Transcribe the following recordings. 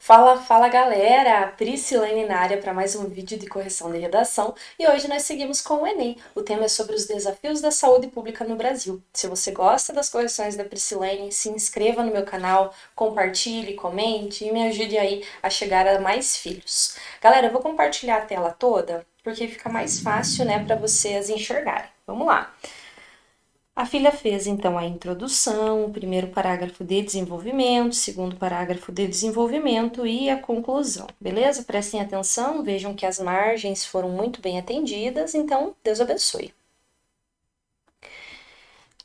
Fala galera! Priscilene na área para mais um vídeo de correção de redação e hoje nós seguimos com o Enem. O tema é sobre os desafios da saúde pública no Brasil. Se você gosta das correções da Priscilene, se inscreva no meu canal, compartilhe, comente e me ajude aí a chegar a mais filhos. Galera, eu vou compartilhar a tela toda porque fica mais fácil, né, para vocês enxergarem. Vamos lá! A filha fez então a introdução, o primeiro parágrafo de desenvolvimento, o segundo parágrafo de desenvolvimento e a conclusão, beleza? Prestem atenção, vejam que as margens foram muito bem atendidas, então Deus abençoe.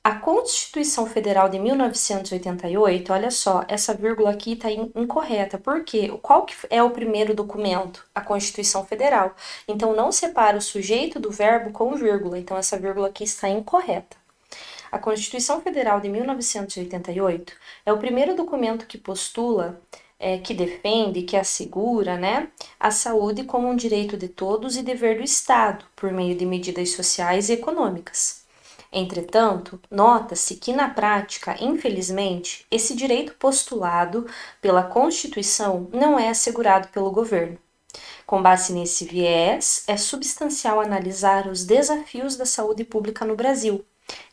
A Constituição Federal de 1988, olha só, essa vírgula aqui está incorreta. Por quê? Qual que é o primeiro documento? A Constituição Federal. Então, não separa o sujeito do verbo com vírgula. Então, essa vírgula aqui está incorreta. A Constituição Federal de 1988 é o primeiro documento que postula, que defende, que assegura, né, a saúde como um direito de todos e dever do Estado, por meio de medidas sociais e econômicas. Entretanto, nota-se que na prática, infelizmente, esse direito postulado pela Constituição não é assegurado pelo governo. Com base nesse viés, é substancial analisar os desafios da saúde pública no Brasil.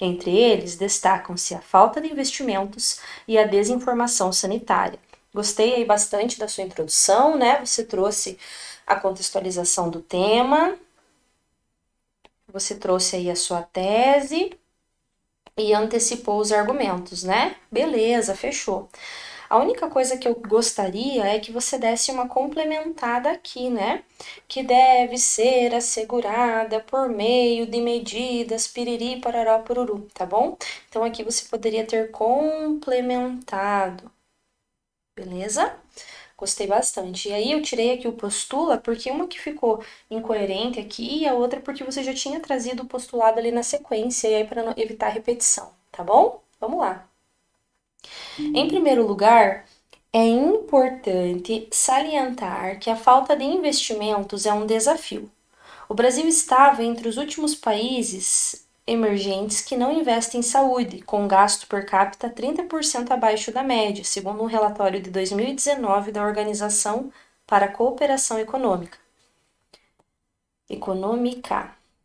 Entre eles, destacam-se a falta de investimentos e a desinformação sanitária. Gostei aí bastante da sua introdução, né? Você trouxe a contextualização do tema, você trouxe aí a sua tese e antecipou os argumentos, né? Beleza, fechou. A única coisa que eu gostaria é que você desse uma complementada aqui, né? Que deve ser assegurada por meio de medidas piriri, pororó, poruru, tá bom? Então aqui você poderia ter complementado, beleza? Gostei bastante. E aí eu tirei aqui o postula porque uma que ficou incoerente aqui e a outra porque você já tinha trazido o postulado ali na sequência e aí para evitar repetição, tá bom? Vamos lá. Em primeiro lugar, é importante salientar que a falta de investimentos é um desafio. O Brasil estava entre os últimos países emergentes que não investem em saúde, com gasto per capita 30% abaixo da média, segundo um relatório de 2019 da Organização para a Cooperação Econômica.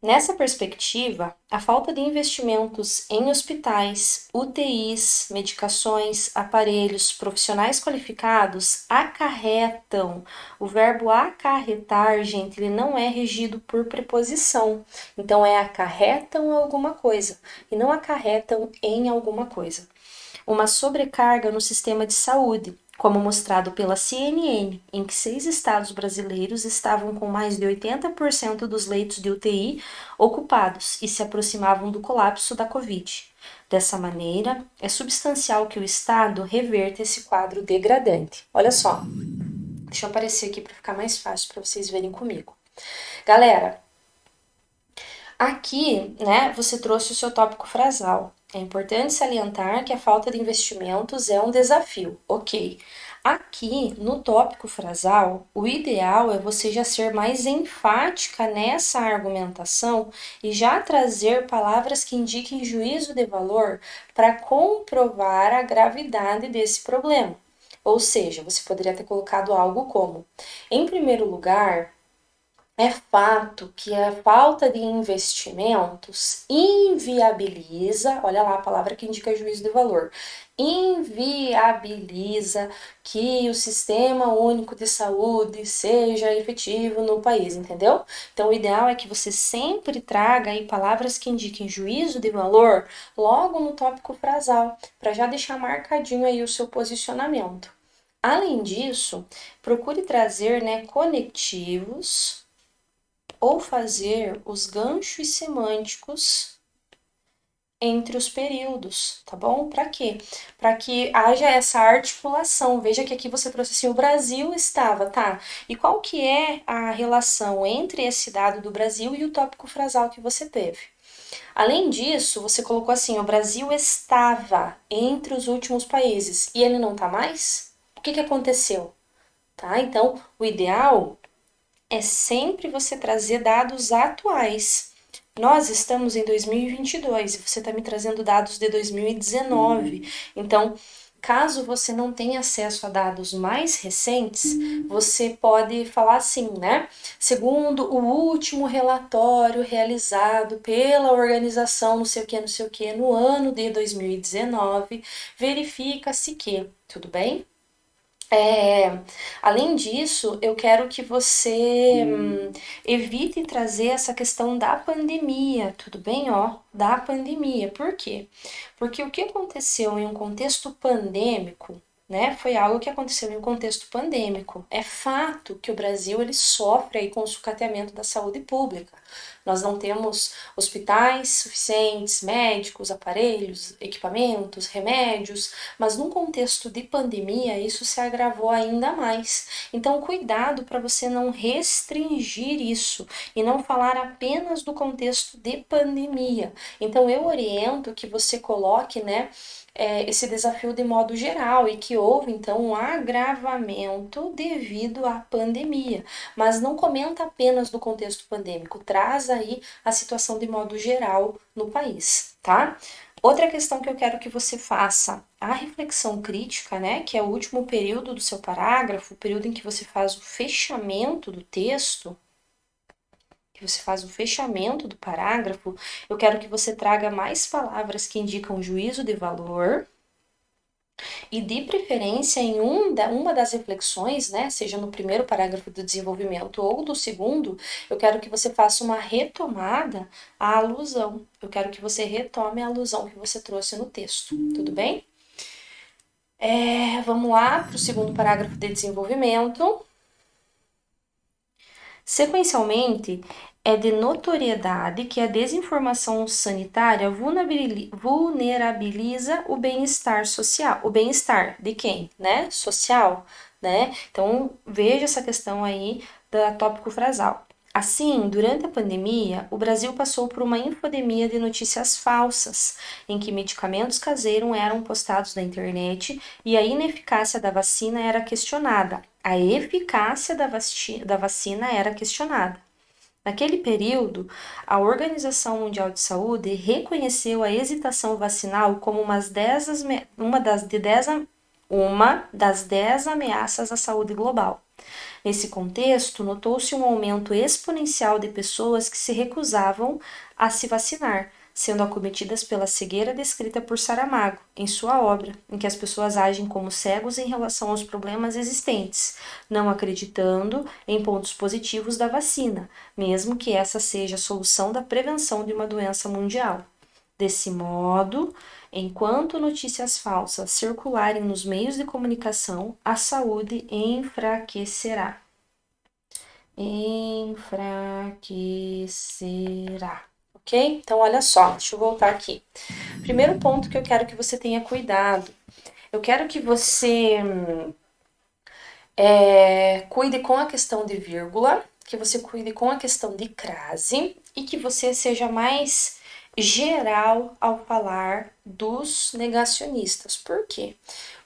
Nessa perspectiva, a falta de investimentos em hospitais, UTIs, medicações, aparelhos, profissionais qualificados acarretam. O verbo acarretar, gente, ele não é regido por preposição. Então, é acarretam alguma coisa e não acarretam em alguma coisa. Uma sobrecarga no sistema de saúde, como mostrado pela CNN, em que 6 estados brasileiros estavam com mais de 80% dos leitos de UTI ocupados e se aproximavam do colapso da Covid. Dessa maneira, é substancial que o Estado reverta esse quadro degradante. Olha só, deixa eu aparecer aqui para ficar mais fácil para vocês verem comigo. Galera, aqui, né, você trouxe o seu tópico frasal. É importante salientar que a falta de investimentos é um desafio, ok. Aqui, no tópico frasal, o ideal é você já ser mais enfática nessa argumentação e já trazer palavras que indiquem juízo de valor para comprovar a gravidade desse problema. Ou seja, você poderia ter colocado algo como: em primeiro lugar, é fato que a falta de investimentos inviabiliza, olha lá a palavra que indica juízo de valor, inviabiliza que o sistema único de saúde seja efetivo no país, entendeu? Então, o ideal é que você sempre traga aí palavras que indiquem juízo de valor logo no tópico frasal, para já deixar marcadinho aí o seu posicionamento. Além disso, procure trazer, né, conectivos ou fazer os ganchos semânticos entre os períodos, tá bom? Para quê? Para que haja essa articulação. Veja que aqui você trouxe assim, o Brasil estava, tá? E qual que é a relação entre esse dado do Brasil e o tópico frasal que você teve? Além disso, você colocou assim, o Brasil estava entre os últimos países e ele não tá mais? O que aconteceu? Tá? Então, o ideal é sempre você trazer dados atuais. Nós estamos em 2022 e você está me trazendo dados de 2019. Então, Caso você não tenha acesso a dados mais recentes, você pode falar assim, né? Segundo o último relatório realizado pela organização não sei o que, no ano de 2019, verifica-se que, tudo bem? É, além disso, eu quero que você evite trazer essa questão da pandemia, tudo bem? Ó, da pandemia. Por quê? Porque o que aconteceu em um contexto pandêmico, né, foi algo que aconteceu em um contexto pandêmico. É fato que o Brasil ele sofre aí com o sucateamento da saúde pública. Nós não temos hospitais suficientes, médicos, aparelhos, equipamentos, remédios, mas num contexto de pandemia isso se agravou ainda mais. Então, cuidado para você não restringir isso e não falar apenas do contexto de pandemia. Então, eu oriento que você coloque, né, esse desafio de modo geral e que houve então um agravamento devido à pandemia, mas não comenta apenas do contexto pandêmico, traz aí a situação de modo geral no país, tá? Outra questão que eu quero que você faça, a reflexão crítica, né, que é o último período do seu parágrafo, o período em que você faz o fechamento do texto, que você faz o fechamento do parágrafo, eu quero que você traga mais palavras que indicam juízo de valor, e de preferência em uma das reflexões, né, seja no primeiro parágrafo do desenvolvimento ou do segundo, eu quero que você faça uma retomada à alusão. Eu quero que você retome a alusão que você trouxe no texto, tudo bem? Vamos lá para o segundo parágrafo de desenvolvimento. Sequencialmente, é de notoriedade que a desinformação sanitária vulnerabiliza o bem-estar social. O bem-estar de quem? Né? Social, né? Então, veja essa questão aí da tópico frasal. Assim, durante a pandemia, o Brasil passou por uma infodemia de notícias falsas, em que medicamentos caseiros eram postados na internet e a ineficácia da vacina era questionada. A eficácia da vacina era questionada. Naquele período, a Organização Mundial de Saúde reconheceu a hesitação vacinal como uma das 10 ameaças à saúde global. Nesse contexto, notou-se um aumento exponencial de pessoas que se recusavam a se vacinar, sendo acometidas pela cegueira descrita por Saramago em sua obra, em que as pessoas agem como cegos em relação aos problemas existentes, não acreditando em pontos positivos da vacina, mesmo que essa seja a solução da prevenção de uma doença mundial. Desse modo, enquanto notícias falsas circularem nos meios de comunicação, a saúde enfraquecerá. Enfraquecerá. Ok? Então, olha só, deixa eu voltar aqui. Primeiro ponto que eu quero que você tenha cuidado. Eu quero que você cuide com a questão de vírgula, que você cuide com a questão de crase e que você seja mais geral ao falar dos negacionistas. Por quê?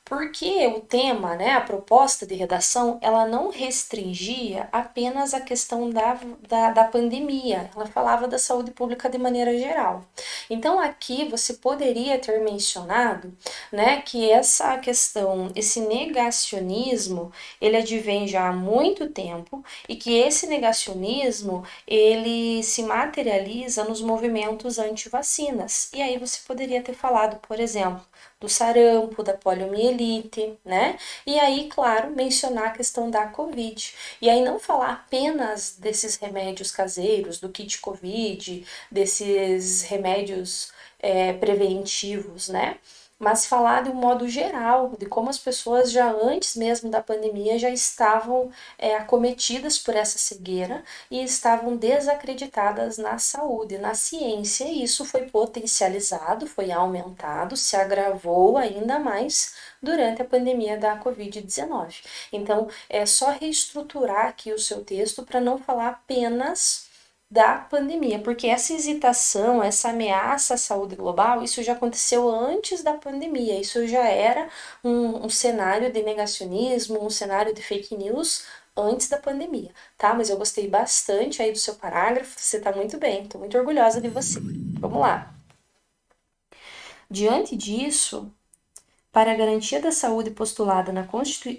Porque o tema, né, a proposta de redação, ela não restringia apenas a questão da pandemia, ela falava da saúde pública de maneira geral. Então aqui você poderia ter mencionado, né, que essa questão, esse negacionismo, ele advém já há muito tempo e que esse negacionismo, ele se materializa nos movimentos anti-vacinas. E aí você poderia ter falado, por exemplo, do sarampo, da poliomielite, né? E aí, claro, mencionar a questão da Covid. E aí não falar apenas desses remédios caseiros, do kit Covid, desses remédios preventivos, né? Mas falar de um modo geral, de como as pessoas já antes mesmo da pandemia já estavam acometidas por essa cegueira e estavam desacreditadas na saúde, na ciência, e isso foi potencializado, foi aumentado, se agravou ainda mais durante a pandemia da Covid-19. Então, é só reestruturar aqui o seu texto para não falar apenas da pandemia, porque essa hesitação, essa ameaça à saúde global, isso já aconteceu antes da pandemia, isso já era um cenário de negacionismo, um cenário de fake news antes da pandemia, tá? Mas eu gostei bastante aí do seu parágrafo, você tá muito bem, tô muito orgulhosa de você. Vamos lá. Diante disso, Para a garantia da saúde postulada na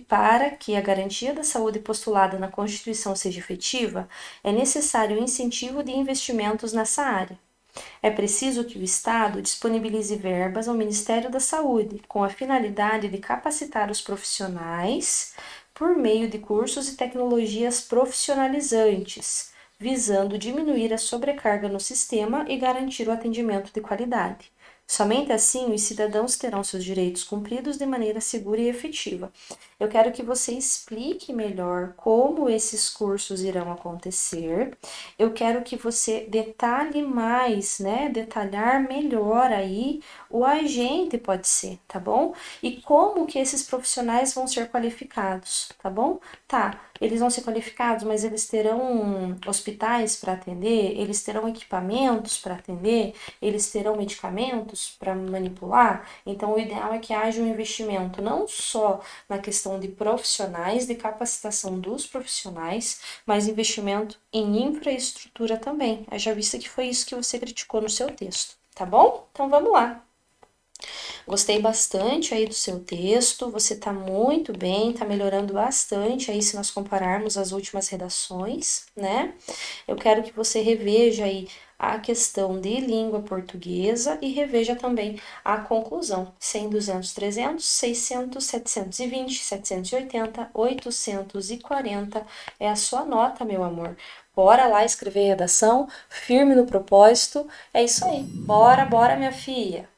Para que a garantia da saúde postulada na Constituição seja efetiva, é necessário o incentivo de investimentos nessa área. É preciso que o Estado disponibilize verbas ao Ministério da Saúde, com a finalidade de capacitar os profissionais por meio de cursos e tecnologias profissionalizantes, visando diminuir a sobrecarga no sistema e garantir o atendimento de qualidade. Somente assim os cidadãos terão seus direitos cumpridos de maneira segura e efetiva. Eu quero que você explique melhor como esses cursos irão acontecer. Eu quero que você detalhe mais, né? Detalhar melhor aí o agente pode ser, tá bom? E como que esses profissionais vão ser qualificados, tá bom? Tá, eles vão ser qualificados, mas eles terão hospitais para atender, eles terão equipamentos para atender, eles terão medicamentos para manipular. Então, o ideal é que haja um investimento não só na questão de profissionais, de capacitação dos profissionais, mas investimento em infraestrutura também. Haja vista que foi isso que você criticou no seu texto, tá bom? Então, vamos lá. Gostei bastante aí do seu texto, você tá muito bem, tá melhorando bastante aí se nós compararmos as últimas redações, né? Eu quero que você reveja aí a questão de língua portuguesa e reveja também a conclusão. 100, 200, 300, 600, 720, 780, 840 é a sua nota, meu amor. Bora lá escrever redação, firme no propósito. É isso aí. Bora, bora, minha filha.